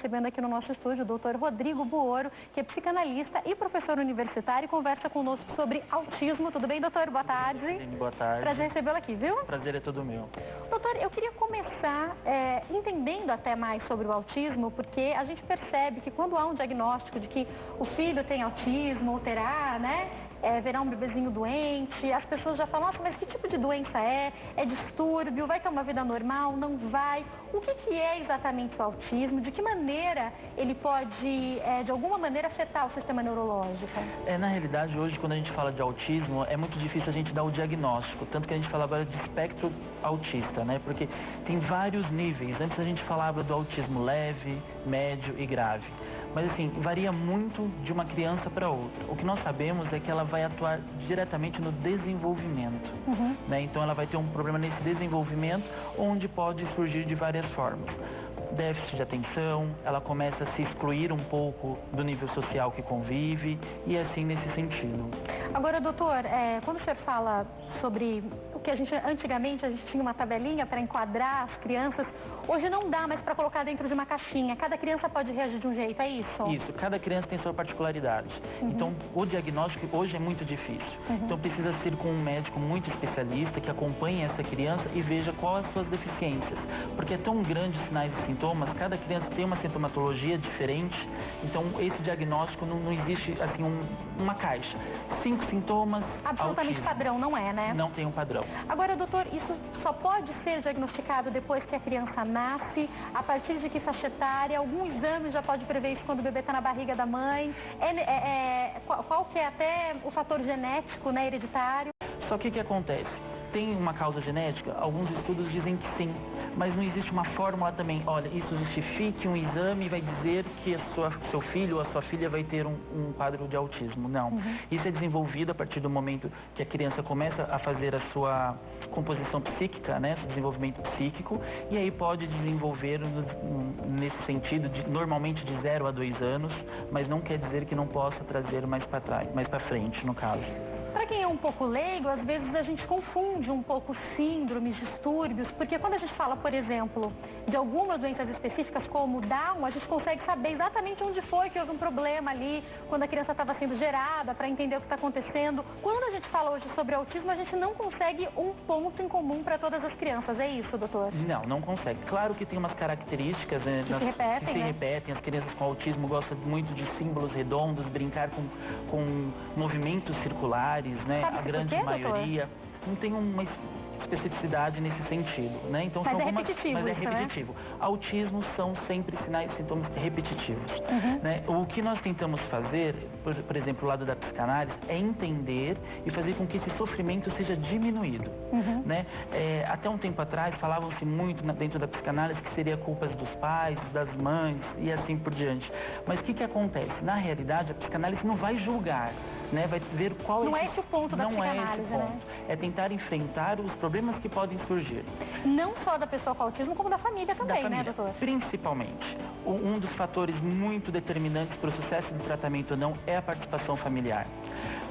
recebendo aqui no nosso estúdio o doutor Rodrigo Buoro, que é psicanalista e professor universitário, e conversa conosco sobre autismo. Tudo bem, doutor? Boa tarde. Boa tarde. Prazer recebê-lo aqui, viu? Prazer é todo meu. Doutor, eu queria começar entendendo até mais sobre o autismo, porque a gente percebe que quando há um diagnóstico de que o filho tem autismo ou terá, né? Verá um bebezinho doente, as pessoas já falam, nossa, mas que tipo de doença é? É distúrbio? Vai ter uma vida normal? Não vai? O que é exatamente o autismo? De que maneira ele pode, de alguma maneira, afetar o sistema neurológico? Na realidade, hoje, quando a gente fala de autismo, é muito difícil a gente dar o diagnóstico, tanto que a gente fala agora de espectro autista, né? Porque tem vários níveis. Antes a gente falava do autismo leve, médio e grave. Mas assim, varia muito de uma criança para outra. O que nós sabemos é que ela vai atuar diretamente no desenvolvimento, né? Então ela vai ter um problema nesse desenvolvimento, onde pode surgir de várias formas. Déficit de atenção, ela começa a se excluir um pouco do nível social que convive, e assim nesse sentido. Agora, doutor, quando o senhor fala sobre o que antigamente a gente tinha uma tabelinha para enquadrar as crianças, hoje não dá mais para colocar dentro de uma caixinha. Cada criança pode reagir de um jeito, é isso? Isso, cada criança tem sua particularidade. Então, o diagnóstico hoje é muito difícil. Então, precisa ser com um médico muito especialista que acompanhe essa criança e veja quais as suas deficiências. Porque é tão grande os sinais e sintomas, cada criança tem uma sintomatologia diferente. Então, esse diagnóstico não existe, assim, uma caixa. 5 sintomas, absolutamente autismo. Padrão, não é, né? Não tem um padrão. Agora, doutor, isso só pode ser diagnosticado depois que a criança nasce? A partir de que faixa etária? Algum exame já pode prever isso quando o bebê está na barriga da mãe? Qual que é até o fator genético, né, hereditário? Só que o que acontece? Tem uma causa genética? Alguns estudos dizem que sim, mas não existe uma fórmula também. Olha, isso justifique um exame e vai dizer que seu filho ou a sua filha vai ter um quadro de autismo. Não. Isso é desenvolvido a partir do momento que a criança começa a fazer a sua composição psíquica, né, seu desenvolvimento psíquico, e aí pode desenvolver nesse sentido, normalmente de 0 a 2 anos, mas não quer dizer que não possa trazer mais para trás, mais para frente, no caso. Para quem é um pouco leigo, às vezes a gente confunde um pouco síndromes, distúrbios, porque quando a gente fala, por exemplo, de algumas doenças específicas como Down, a gente consegue saber exatamente onde foi que houve um problema ali, quando a criança estava sendo gerada, para entender o que está acontecendo. Quando a gente fala hoje sobre autismo, a gente não consegue um ponto em comum para todas as crianças, é isso, doutor? Não consegue. Claro que tem umas características, né, que se repetem. As crianças com autismo gostam muito de símbolos redondos, brincar com movimentos circulares, né? Sabe a grande maioria não tem uma especificidade nesse sentido, né? Então, mas é repetitivo. Né? Autismo são sempre sinais e sintomas repetitivos, né? O que nós tentamos fazer, por exemplo, o lado da psicanálise, é entender e fazer com que esse sofrimento seja diminuído, né? Até um tempo atrás falavam-se muito dentro da psicanálise que seria culpa dos pais, das mães e assim por diante. Mas o que acontece? Na realidade, a psicanálise não vai julgar, né? Vai ver qual não é esse o ponto da psicanálise, né? É tentar enfrentar os problemas que podem surgir. Não só da pessoa com autismo, como da família também, né, doutor? Principalmente. Um dos fatores muito determinantes para o sucesso do tratamento ou não é a participação familiar.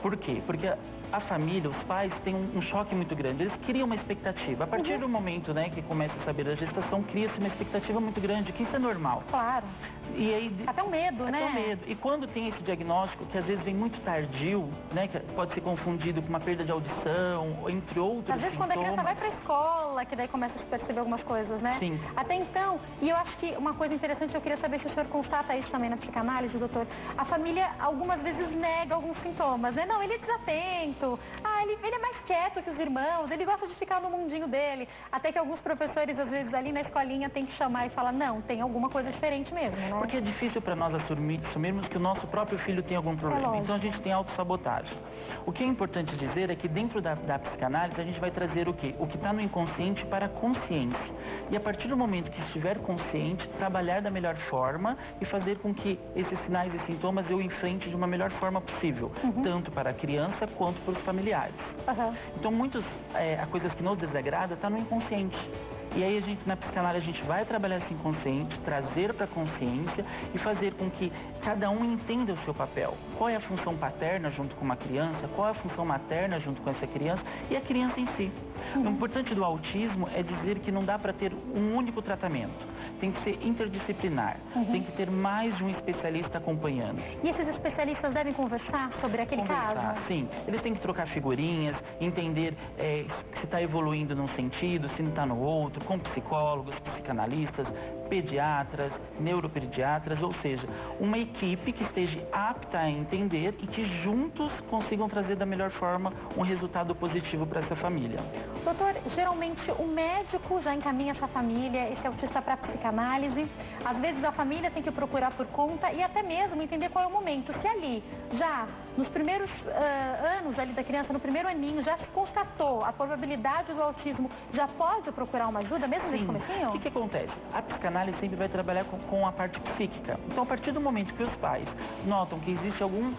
Por quê? Porque a família, os pais, têm um choque muito grande. Eles criam uma expectativa. A partir do momento, né, que começa a saber da gestação, cria-se uma expectativa muito grande, que isso é normal. Claro. E aí, até o medo, né? Até o medo. E quando tem esse diagnóstico, que às vezes vem muito tardio, né, que pode ser confundido com uma perda de audição, entre outros às vezes sintomas. Quando a criança vai para a escola, que daí começa a se perceber algumas coisas, né? Sim. Até então, e eu acho que uma coisa interessante, eu queria saber se o senhor constata isso também na psicanálise, doutor. A família, algumas vezes, nega alguns sintomas, né? Não, ele é desatento, ele é mais quieto que os irmãos, ele gosta de ficar no mundinho dele. Até que alguns professores, às vezes, ali na escolinha, tem que chamar e falar, não, tem alguma coisa diferente mesmo, né? Porque é difícil para nós assumirmos que o nosso próprio filho tem algum problema. Então a gente tem autossabotagem. O que é importante dizer é que dentro da psicanálise a gente vai trazer o quê? O que está no inconsciente para a consciência. E a partir do momento que estiver consciente, trabalhar da melhor forma e fazer com que esses sinais e sintomas eu enfrente de uma melhor forma possível, tanto para a criança quanto para os familiares. Então a coisa que nos desagrada está no inconsciente. E aí na psicanálise a gente vai trabalhar esse inconsciente, trazer para a consciência e fazer com que cada um entenda o seu papel. Qual é a função paterna junto com uma criança, qual é a função materna junto com essa criança e a criança em si. O importante do autismo é dizer que não dá para ter um único tratamento. tem que ser interdisciplinar, tem que ter mais de um especialista acompanhando. E esses especialistas devem conversar sobre aquele caso? Sim, eles têm que trocar figurinhas, entender se está evoluindo num sentido, se não está no outro, com psicólogos, psicanalistas, pediatras, neuropediatras, ou seja, uma equipe que esteja apta a entender e que juntos consigam trazer da melhor forma um resultado positivo para essa família. Doutor, geralmente o médico já encaminha essa família, esse autista para psicanálise. Às vezes a família tem que procurar por conta e até mesmo entender qual é o momento. Se ali, já nos primeiros anos ali da criança, no primeiro aninho, já se constatou a probabilidade do autismo, já pode procurar uma ajuda, mesmo nesse comecinho? O que acontece? A psicanálise sempre vai trabalhar com a parte psíquica. Então, a partir do momento que os pais notam que existe algum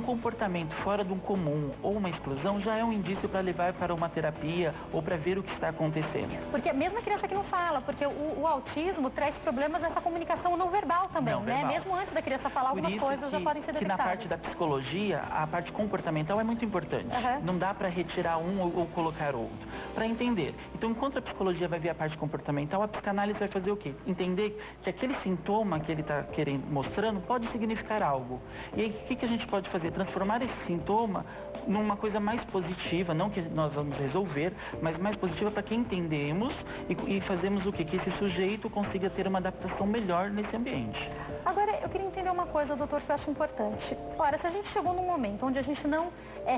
comportamento fora do comum ou uma exclusão, já é um indício para levar para uma terapia ou para ver o que está acontecendo. Porque mesmo a criança que não fala, porque o autismo traz problemas nessa comunicação não verbal também, não né? Verbal. Mesmo antes da criança falar algumas coisas, já podem ser detectadas. Que na parte da psicologia, a parte comportamental é muito importante. Não dá para retirar um ou colocar outro, para entender. Então, enquanto a psicologia vai ver a parte comportamental, a psicanálise vai fazer o quê? Entender que aquele sintoma que ele está mostrando pode significar algo. E aí, o que a gente pode fazer? Transformar esse sintoma numa coisa mais positiva, não que nós vamos resolver, mas mais positiva para que entendemos e fazemos o quê? Que esse sujeito consiga ter uma adaptação melhor nesse ambiente. Agora, eu queria entender uma coisa, doutor, que eu acho importante. Ora, se a gente chegou num momento onde a gente não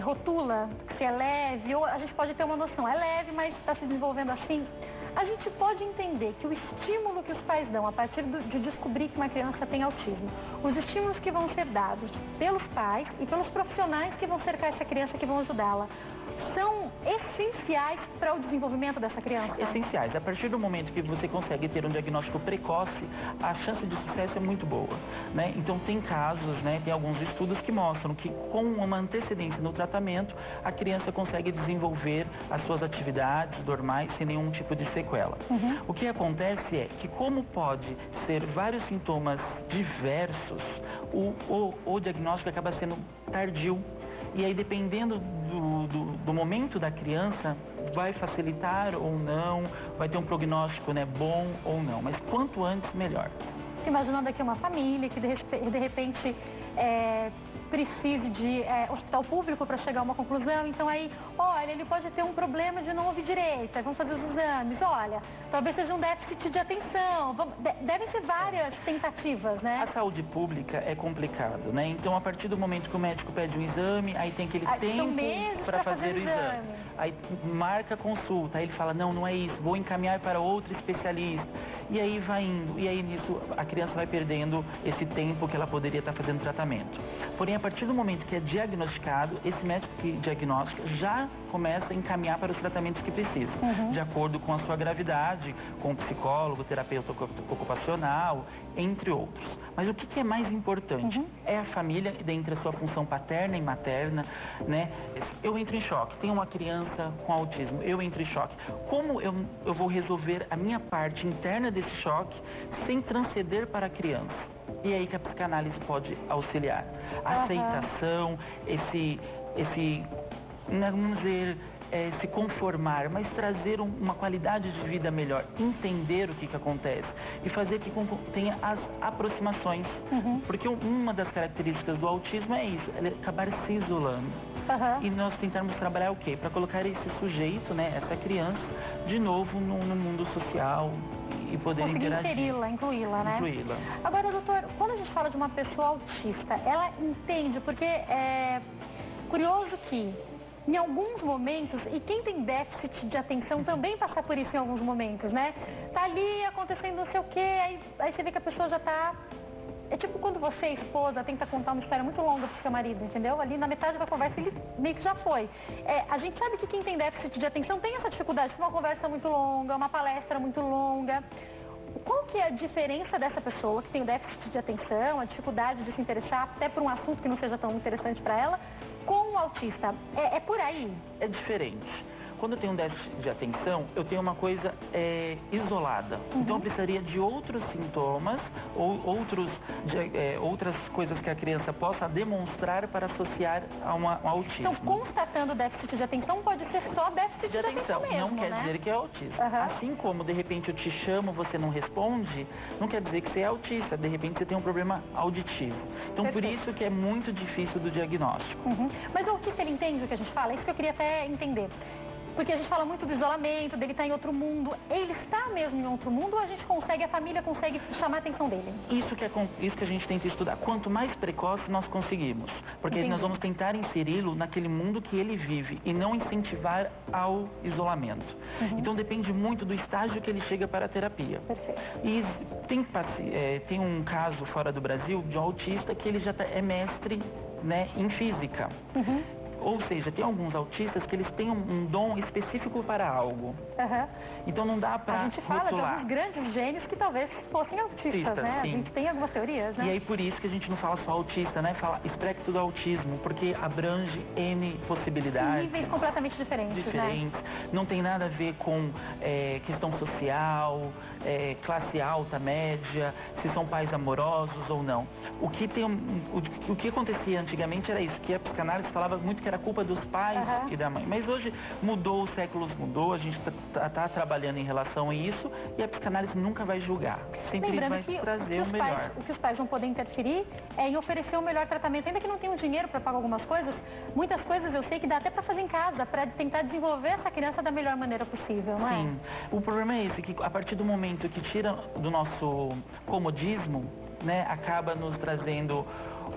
rotula se é leve, ou a gente pode ter uma noção, é leve, mas está se desenvolvendo assim, a gente pode entender que o estímulo que os pais dão a partir de descobrir que uma criança tem autismo, os estímulos que vão ser dados pelos pais e pelos profissionais que vão cercar essa criança, que vão ajudá-la, são essenciais para o desenvolvimento dessa criança? Essenciais. A partir do momento que você consegue ter um diagnóstico precoce, a chance de sucesso é muito boa, né? Então tem casos, né, tem alguns estudos que mostram que com uma antecedência no tratamento, a criança consegue desenvolver as suas atividades normais sem nenhum tipo de sequela. O que acontece é que, como pode ser vários sintomas diversos, o diagnóstico acaba sendo tardio. E aí, dependendo do momento da criança, vai facilitar ou não, vai ter um prognóstico, né, bom ou não. Mas quanto antes, melhor. Imaginando aqui uma família que de repente precise de hospital público para chegar a uma conclusão, então aí, olha, ele pode ter um problema de não ouvir direito, aí vamos fazer os exames, olha, talvez seja um déficit de atenção, devem ser várias tentativas, né? A saúde pública é complicado, né? Então, a partir do momento que o médico pede um exame, aí tem aquele tempo para fazer o exame. Aí marca a consulta, aí ele fala, não é isso, vou encaminhar para outro especialista. E aí vai indo, e aí nisso a criança vai perdendo esse tempo que ela poderia estar fazendo tratamento. Porém, a partir do momento que é diagnosticado, esse médico que diagnostica já começa a encaminhar para os tratamentos que precisa, de acordo com a sua gravidade, com o psicólogo, terapeuta ocupacional, entre outros. Mas o que é mais importante? É a família, dentre a sua função paterna e materna, né? Eu entro em choque, tenho uma criança com autismo, eu entro em choque. Como eu vou resolver a minha parte interna desse choque sem transcender para a criança? E aí que a psicanálise pode auxiliar. A aceitação, vamos dizer, se conformar, mas trazer uma qualidade de vida melhor, entender o que acontece e fazer que tenha as aproximações. Porque uma das características do autismo é isso, ele acabar se isolando. E nós tentarmos trabalhar o quê? Para colocar esse sujeito, né, essa criança, de novo no mundo social e poder interagir. Incluí-la, né? Agora, doutor, quando a gente fala de uma pessoa autista, ela entende, porque é curioso que em alguns momentos, e quem tem déficit de atenção também passa por isso em alguns momentos, né? Tá ali acontecendo não sei o quê, aí você vê que a pessoa já tá... É tipo quando você, esposa, tenta contar uma história muito longa pro seu marido, entendeu? Ali na metade da conversa ele meio que já foi. A gente sabe que quem tem déficit de atenção tem essa dificuldade, uma conversa muito longa, uma palestra muito longa. Qual que é a diferença dessa pessoa que tem o déficit de atenção, a dificuldade de se interessar até por um assunto que não seja tão interessante para ela, com o autista? É por aí? É diferente. quando eu tenho um déficit de atenção, eu tenho uma coisa isolada. Então eu precisaria de outros sintomas ou outras coisas que a criança possa demonstrar para associar a um autismo. Então, constatando déficit de atenção, pode ser só déficit de atenção mesmo, não quer dizer que é autismo. Assim como, de repente, eu te chamo, você não responde, não quer dizer que você é autista. De repente, você tem um problema auditivo. Então, por isso que é muito difícil do diagnóstico. Mas o que ele entende o que a gente fala? É isso que eu queria até entender. Porque a gente fala muito do isolamento, dele estar em outro mundo. Ele está mesmo em outro mundo ou a família consegue chamar a atenção dele? Isso que a gente tenta estudar. Quanto mais precoce nós conseguimos. Porque aí nós vamos tentar inseri-lo naquele mundo que ele vive e não incentivar ao isolamento. Então depende muito do estágio que ele chega para a terapia. Perfeito. E tem um caso fora do Brasil de um autista que ele já é mestre, né, em física. Ou seja, tem alguns autistas que eles têm um dom específico para algo. Então não dá para rotular. A gente fala de alguns grandes gênios que talvez fossem autistas, né? Sim. A gente tem algumas teorias, né? E aí por isso que a gente não fala só autista, né? Fala espectro do autismo, porque abrange N possibilidades. Níveis completamente diferentes, né? Não tem nada a ver com questão social, classe alta, média, se são pais amorosos ou não. O que acontecia antigamente era isso, que a psicanálise falava muito que era culpa dos pais e da mãe. Mas hoje mudou, os séculos mudou, a gente está trabalhando em relação a isso e a psicanálise nunca vai julgar. Sempre vai trazer o melhor. O que os pais vão poder interferir é em oferecer o melhor tratamento. Ainda que não tenham dinheiro para pagar algumas coisas, muitas coisas eu sei que dá até para fazer em casa, para tentar desenvolver essa criança da melhor maneira possível, não é? Sim. O problema é esse, que a partir do momento que tira do nosso comodismo, né, acaba nos trazendo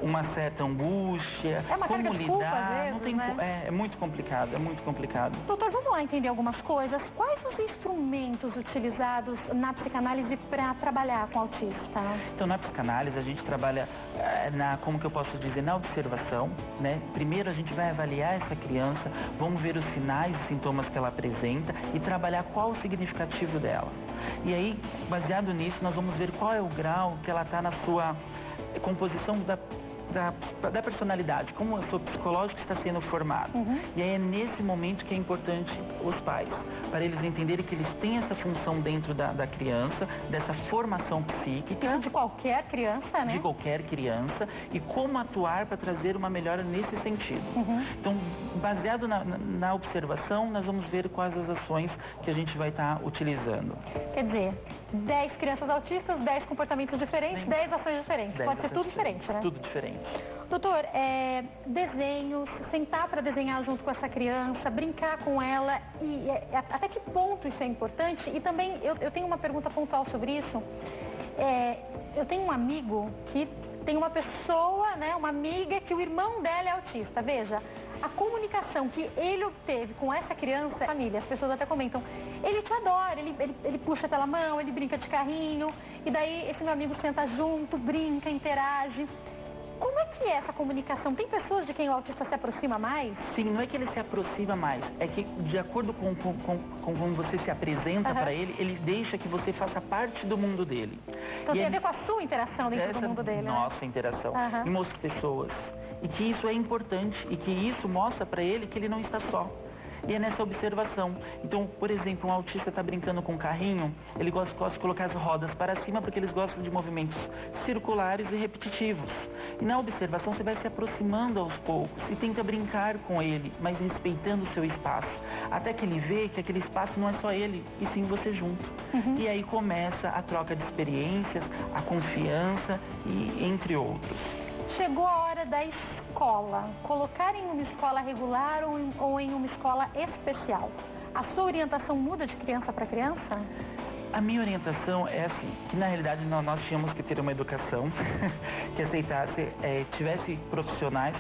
uma certa angústia, uma carga de culpa, às vezes, é muito complicado, é muito complicado. Doutor, vamos lá entender algumas coisas. Quais os instrumentos utilizados na psicanálise para trabalhar com autista? Então, na psicanálise, a gente trabalha como que eu posso dizer, na observação, né? Primeiro, a gente vai avaliar essa criança, vamos ver os sinais e sintomas que ela apresenta e trabalhar qual o significativo dela. E aí, baseado nisso, nós vamos ver qual é o grau que ela está na sua composição da personalidade, como o seu psicológico está sendo formado. E aí é nesse momento que é importante os pais, para eles entenderem que eles têm essa função dentro da criança, dessa formação psíquica. De qualquer criança, né? De qualquer criança, e como atuar para trazer uma melhora nesse sentido. Então, baseado na observação, nós vamos ver quais as ações que a gente vai estar utilizando. Quer dizer, 10 crianças autistas, 10 comportamentos diferentes, 10 ações diferentes. Pode ser tudo diferente, né? Tudo diferente. Doutor, desenhos, sentar para desenhar junto com essa criança, brincar com ela, e até que ponto isso é importante? E também, eu tenho uma pergunta pontual sobre isso. Eu tenho um amigo que tem uma pessoa, né, uma amiga, que o irmão dela é autista. Veja, a comunicação que ele obteve com essa criança, família, as pessoas até comentam, ele te adora, ele puxa pela mão, ele brinca de carrinho, e daí esse meu amigo senta junto, brinca, interage. Como é que é essa comunicação? Tem pessoas de quem o autista se aproxima mais? Sim, não é que ele se aproxima mais, é que de acordo com como você se apresenta para ele, ele deixa que você faça parte do mundo dele. Então tem a ver com a sua interação dentro do mundo dele, nossa interação, em outras pessoas. E que isso é importante, e que isso mostra para ele que ele não está só. E é nessa observação. Então, por exemplo, um autista está brincando com um carrinho, ele gosta de colocar as rodas para cima porque eles gostam de movimentos circulares e repetitivos. E na observação você vai se aproximando aos poucos e tenta brincar com ele, mas respeitando o seu espaço. Até que ele vê que aquele espaço não é só ele, e sim você junto. E aí começa a troca de experiências, a confiança e entre outros. Chegou a hora da escola. Colocar em uma escola regular ou em uma escola especial. A sua orientação muda de criança para criança? A minha orientação é assim, que na realidade nós tínhamos que ter uma educação que aceitasse, tivesse profissionais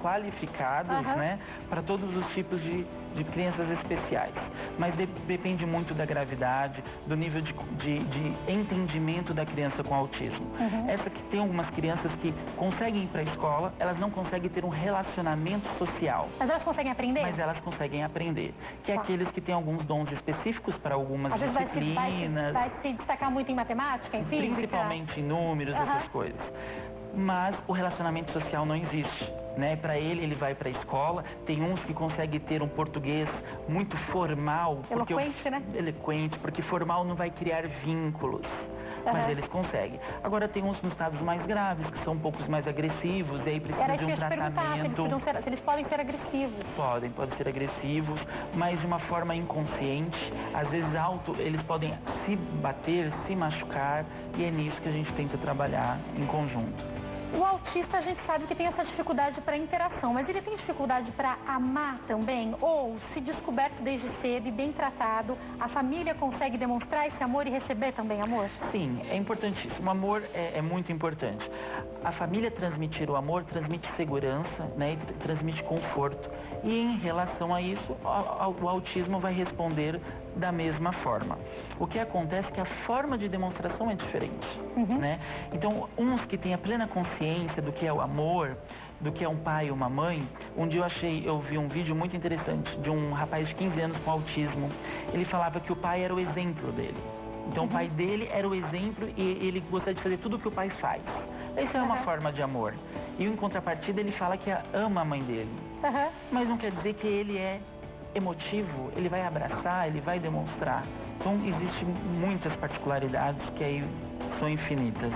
qualificados, né, para todos os tipos de crianças especiais. Mas depende muito da gravidade, do nível de entendimento da criança com autismo. Essa que tem algumas crianças que conseguem ir para a escola, elas não conseguem ter um relacionamento social. Mas elas conseguem aprender? Mas elas conseguem aprender. Que é aqueles que têm alguns dons específicos para algumas disciplinas. Vai se destacar muito em matemática, em física? Principalmente em números, essas coisas. Mas o relacionamento social não existe. né? Para ele vai para a escola. Tem uns que conseguem ter um português muito formal. Eloquente, né? Eloquente, porque formal não vai criar vínculos. Mas eles conseguem. Agora tem uns nos casos mais graves, que são um pouco mais agressivos, e aí precisa de um tratamento. Se eles podem ser agressivos. Podem ser agressivos, mas de uma forma inconsciente. Às vezes eles podem se bater, se machucar, e é nisso que a gente tenta trabalhar em conjunto. O autista, a gente sabe que tem essa dificuldade para interação, mas ele tem dificuldade para amar também? Ou, se descoberto desde cedo e bem tratado, a família consegue demonstrar esse amor e receber também amor? Sim, é importantíssimo. O amor é muito importante. A família transmitir o amor transmite segurança, né, e transmite conforto. E em relação a isso, o autismo vai responder da mesma forma. O que acontece é que a forma de demonstração é diferente, né? Então, uns que têm a plena consciência do que é o amor, do que é um pai ou uma mãe, um dia eu vi um vídeo muito interessante de um rapaz de 15 anos com autismo. Ele falava que o pai era o exemplo dele. Então, o pai dele era o exemplo e ele gostaria de fazer tudo o que o pai faz. Isso é uma forma de amor. E em contrapartida, ele fala que ama a mãe dele. Mas não quer dizer que ele é emotivo, ele vai abraçar, ele vai demonstrar. Então, existem muitas particularidades que aí são infinitas.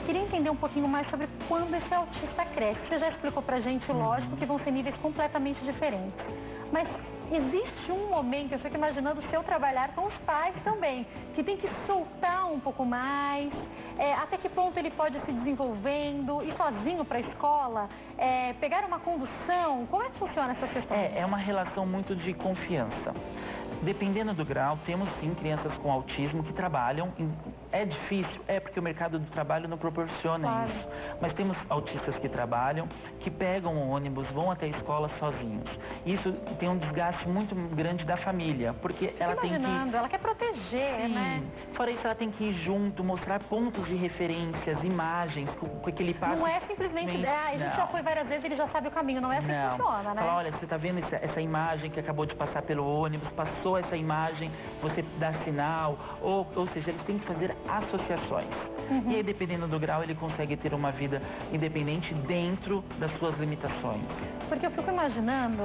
Queria entender um pouquinho mais sobre quando esse autista cresce. Você já explicou pra gente, lógico, que vão ser níveis completamente diferentes. Mas existe um momento, eu fico imaginando se eu trabalhar com os pais também, que tem que soltar um pouco mais, até que ponto ele pode ir se desenvolvendo, ir sozinho para a escola, pegar uma condução, como é que funciona essa questão? É uma relação muito de confiança. Dependendo do grau, temos sim crianças com autismo que trabalham. É difícil? É porque o mercado do trabalho não proporciona isso. Mas temos autistas que trabalham, que pegam o ônibus, vão até a escola sozinhos. Isso tem um desgaste muito grande da família, porque ela tem que... ela quer proteger, né? Fora isso, ela tem que ir junto, mostrar pontos de referências, imagens, com aquele passo... Não é simplesmente, a gente já foi várias vezes, ele já sabe o caminho, não é assim que funciona, né? Fala, olha, você tá vendo essa imagem que acabou de passar pelo ônibus, passou essa imagem, você dá sinal, ou seja, eles têm que fazer associações. E aí, dependendo do grau, ele consegue ter uma vida independente dentro das suas limitações. Porque eu fico imaginando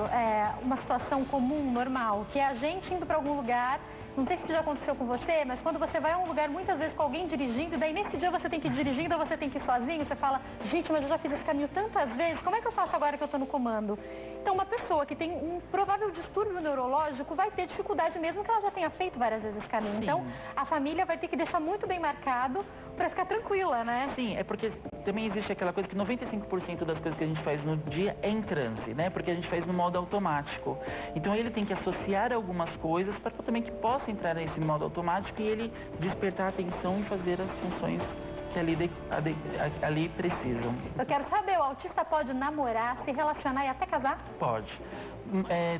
uma situação comum, normal, que é a gente indo para algum lugar, não sei se isso já aconteceu com você, mas quando você vai a um lugar muitas vezes com alguém dirigindo, e daí nesse dia você tem que ir dirigindo, ou você tem que ir sozinho, você fala, gente, mas eu já fiz esse caminho tantas vezes, como é que eu faço agora que eu estou no comando? Então, uma pessoa que tem um provável distúrbio neurológico vai ter dificuldade mesmo que ela já tenha feito várias vezes esse caminho. Sim. Então, a família vai ter que deixar muito bem marcado para ficar tranquila, né? Sim, é porque também existe aquela coisa que 95% das coisas que a gente faz no dia é em transe, né? Porque a gente faz no modo automático. Então, ele tem que associar algumas coisas para também que possa entrar nesse modo automático e ele despertar a atenção e fazer as funções que ali precisam. Eu quero saber, o autista pode namorar, se relacionar e até casar? Pode.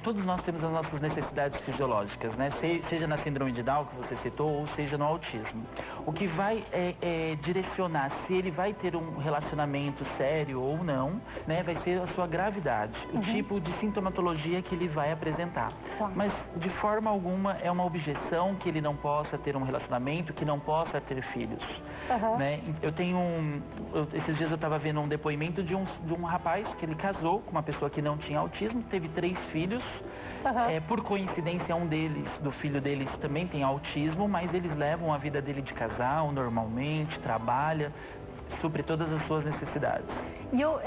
Todos nós temos as nossas necessidades fisiológicas, né? Seja na síndrome de Down, que você citou, ou seja no autismo. O que vai direcionar se ele vai ter um relacionamento sério ou não, né? Vai ser a sua gravidade, o tipo de sintomatologia que ele vai apresentar. Mas, de forma alguma, é uma objeção que ele não possa ter um relacionamento, que não possa ter filhos. Né? Esses dias eu estava vendo um depoimento de um rapaz que ele casou com uma pessoa que não tinha autismo, teve 3 filhos. Por coincidência, do filho deles também tem autismo, mas eles levam a vida dele de casal normalmente, trabalha, supre todas as suas necessidades. E eu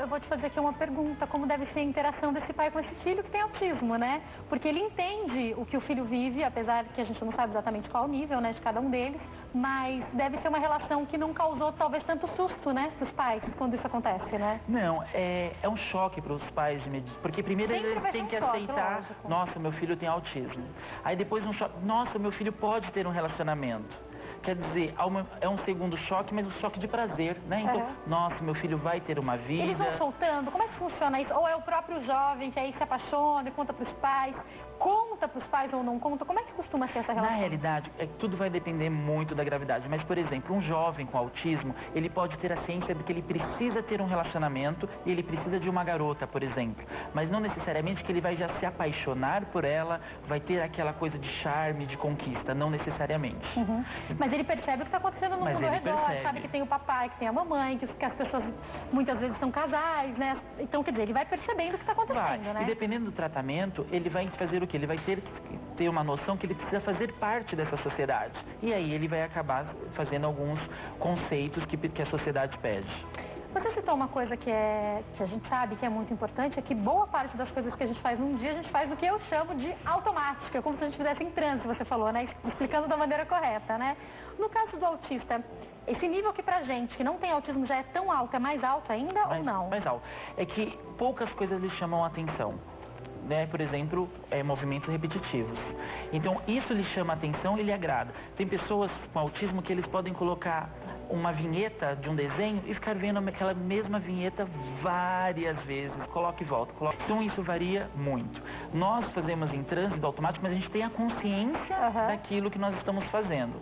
vou te fazer aqui uma pergunta, como deve ser a interação desse pai com esse filho que tem autismo, né? Porque ele entende o que o filho vive, apesar que a gente não sabe exatamente qual o nível, né, de cada um deles, mas deve ser uma relação que não causou talvez tanto susto, né, para os pais, quando isso acontece, né? Não, é um choque para os pais, porque primeiro eles têm que aceitar, nossa, meu filho tem autismo. Aí depois um choque, nossa, meu filho pode ter um relacionamento. Quer dizer, é um segundo choque, mas um choque de prazer, né? Então, nossa, meu filho vai ter uma vida... Eles vão soltando? Como é que funciona isso? Ou é o próprio jovem que aí se apaixona e conta para os pais? Como conta para os pais ou não conta? Como é que costuma ser essa relação? Na realidade, tudo vai depender muito da gravidade. Mas, por exemplo, um jovem com autismo, ele pode ter a ciência de que ele precisa ter um relacionamento e ele precisa de uma garota, por exemplo. Mas não necessariamente que ele vai já se apaixonar por ela, vai ter aquela coisa de charme, de conquista, não necessariamente. Mas ele percebe o que está acontecendo no mundo ao redor, sabe que tem o papai, que tem a mamãe, que as pessoas muitas vezes são casais, né? Então, quer dizer, ele vai percebendo o que está acontecendo, né? E dependendo do tratamento, ele vai fazer o quê? Ele vai ter uma noção que ele precisa fazer parte dessa sociedade. E aí ele vai acabar fazendo alguns conceitos que a sociedade pede. Você citou uma coisa que a gente sabe que é muito importante, é que boa parte das coisas que a gente faz num dia, a gente faz o que eu chamo de automática, como se a gente fizesse em trânsito, você falou, né? Explicando da maneira correta, né? No caso do autista, esse nível que pra gente que não tem autismo já é tão alto, é mais alto ainda ou não? Mais alto. É que poucas coisas lhe chamam a atenção. Né? Por exemplo, movimentos repetitivos. Então, isso lhe chama a atenção e lhe agrada. Tem pessoas com autismo que eles podem colocar uma vinheta de um desenho e ficar vendo aquela mesma vinheta várias vezes. Coloca e volta. Então, isso varia muito. Nós fazemos em trânsito automático, mas a gente tem a consciência daquilo que nós estamos fazendo.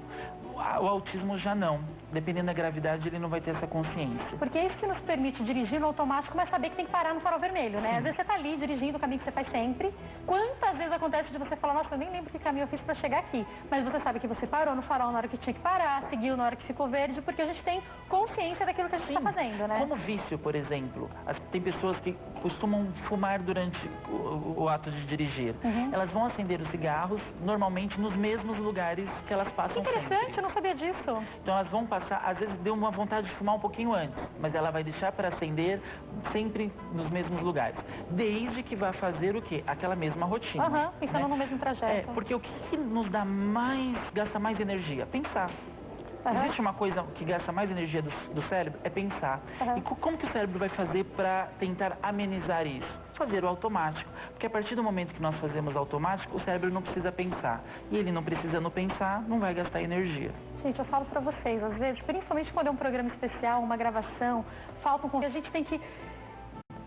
O autismo já não. Dependendo da gravidade, ele não vai ter essa consciência. Porque é isso que nos permite dirigir no automático, mas saber que tem que parar no farol vermelho, né? Às vezes você está ali dirigindo o caminho que você faz sempre. Quantas vezes acontece de você falar, nossa, eu nem lembro que caminho eu fiz para chegar aqui. Mas você sabe que você parou no farol na hora que tinha que parar, seguiu na hora que ficou verde, porque a gente tem consciência daquilo que a gente está fazendo, né? Como vício, por exemplo. Tem pessoas que costumam fumar durante o ato de dirigir. Elas vão acender os cigarros, normalmente nos mesmos lugares que elas passam sempre. Interessante, eu não sabia disso. Então elas vão passar, às vezes deu uma vontade de fumar um pouquinho antes, mas ela vai deixar para acender sempre nos mesmos lugares. Desde que vá fazer o quê? Aquela mesma rotina. Pensando no mesmo trajeto. Porque o que nos dá gasta mais energia? Pensar. Existe uma coisa que gasta mais energia do cérebro? É pensar. E como que o cérebro vai fazer para tentar amenizar isso? Fazer o automático. Porque a partir do momento que nós fazemos automático, o cérebro não precisa pensar. E ele não precisando pensar, não vai gastar energia. Gente, eu falo pra vocês, às vezes, principalmente quando é um programa especial, uma gravação, a gente tem que...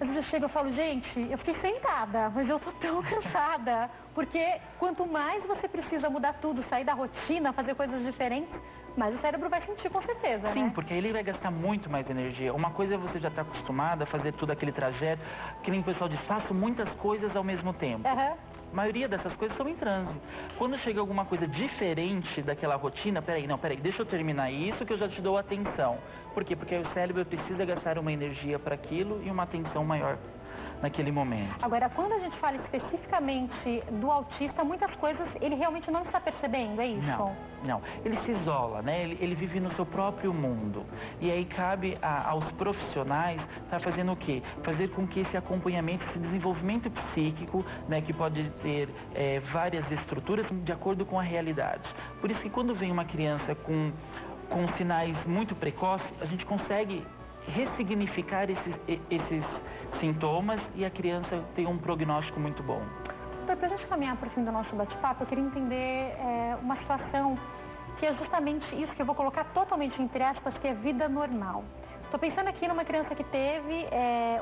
Às vezes eu chego e falo, gente, eu fiquei sentada, mas eu tô tão cansada. Porque quanto mais você precisa mudar tudo, sair da rotina, fazer coisas diferentes, mais o cérebro vai sentir com certeza, Sim, né? porque ele vai gastar muito mais energia. Uma coisa é você já estar acostumada a fazer todo aquele trajeto, que nem o pessoal diz, faço muitas coisas ao mesmo tempo. A maioria dessas coisas são em trânsito. Quando chega alguma coisa diferente daquela rotina, peraí, deixa eu terminar isso que eu já te dou atenção. Por quê? Porque o cérebro precisa gastar uma energia para aquilo e uma atenção maior naquele momento. Agora, quando a gente fala especificamente do autista, muitas coisas ele realmente não está percebendo, é isso? Não. Ele se isola, né? Ele vive no seu próprio mundo. E aí cabe aos profissionais estar fazendo o quê? Fazer com que esse acompanhamento, esse desenvolvimento psíquico, né, que pode ter várias estruturas de acordo com a realidade. Por isso que quando vem uma criança com sinais muito precoces, a gente consegue ressignificar esses sintomas e a criança tem um prognóstico muito bom. Para a gente caminhar para o fim do nosso bate-papo, eu queria entender uma situação que é justamente isso que eu vou colocar totalmente entre aspas, que é vida normal. Estou pensando aqui numa criança que teve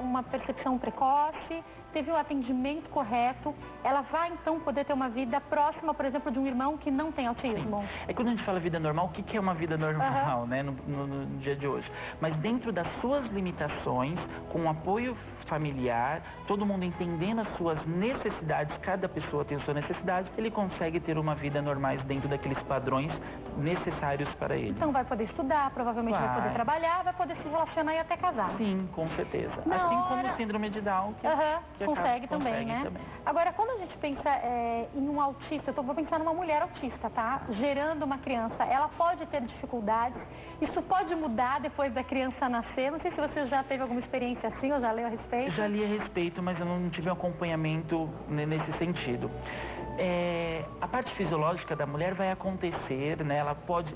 uma percepção precoce, teve o atendimento correto, ela vai então poder ter uma vida próxima, por exemplo, de um irmão que não tem autismo? Sim. É quando a gente fala vida normal, o que é uma vida normal, né, no dia de hoje? Mas dentro das suas limitações, com um apoio familiar, todo mundo entendendo as suas necessidades, cada pessoa tem a sua necessidade, ele consegue ter uma vida normal dentro daqueles padrões necessários para ele. Então vai poder estudar, provavelmente vai poder trabalhar, vai poder se relacionar e até casar. Sim, com certeza. Assim como o síndrome de Down, que consegue também, né? Agora, quando a gente pensa em um autista, vou pensar numa mulher autista, tá? Gerando uma criança, ela pode ter dificuldades, isso pode mudar depois da criança nascer, não sei se você já teve alguma experiência assim, ou já leu a respeito? Já li a respeito, mas eu não tive um acompanhamento nesse sentido. A parte fisiológica da mulher vai acontecer, né? Ela pode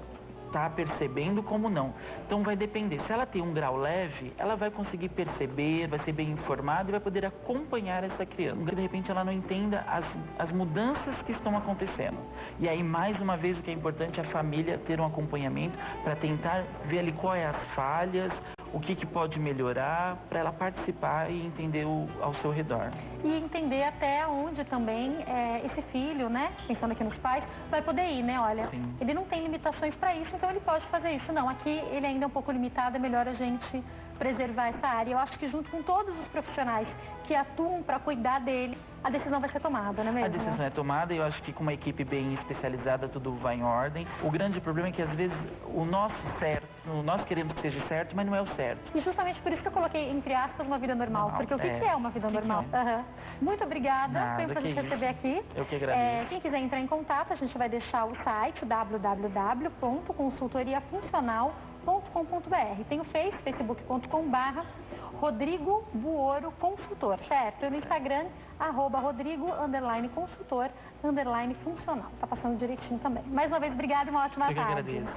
estar percebendo como não. Então vai depender. Se ela tem um grau leve, ela vai conseguir perceber, vai ser bem informada e vai poder acompanhar essa criança. De repente ela não entenda as mudanças que estão acontecendo. E aí, mais uma vez, o que é importante é a família ter um acompanhamento para tentar ver ali quais as falhas, o que pode melhorar para ela participar e entender ao seu redor. E entender até onde também esse filho, né, pensando aqui nos pais, vai poder ir, né? Olha, Sim. ele não tem limitações para isso, então ele pode fazer isso. Não, aqui ele ainda é um pouco limitado, é melhor a gente preservar essa área. Eu acho que junto com todos os profissionais que atuam para cuidar dele, a decisão vai ser tomada, não é mesmo? A decisão é tomada e eu acho que com uma equipe bem especializada tudo vai em ordem. O grande problema é que às vezes o nosso certo, nós queremos que seja certo, mas não é o certo. E justamente por isso que eu coloquei, entre aspas, uma vida normal. Porque o que é uma vida normal? Uhum. Muito obrigada, foi um prazer te receber aqui. Eu que agradeço. Quem quiser entrar em contato, a gente vai deixar o site www.consultoriafuncional.com.br. Tem o facebook.com/. Rodrigo Buoro Consultor, certo? E no Instagram, @Rodrigo_consultor_funcional. Tá passando direitinho também. Mais uma vez, obrigada e uma ótima tarde. Eu que agradeço.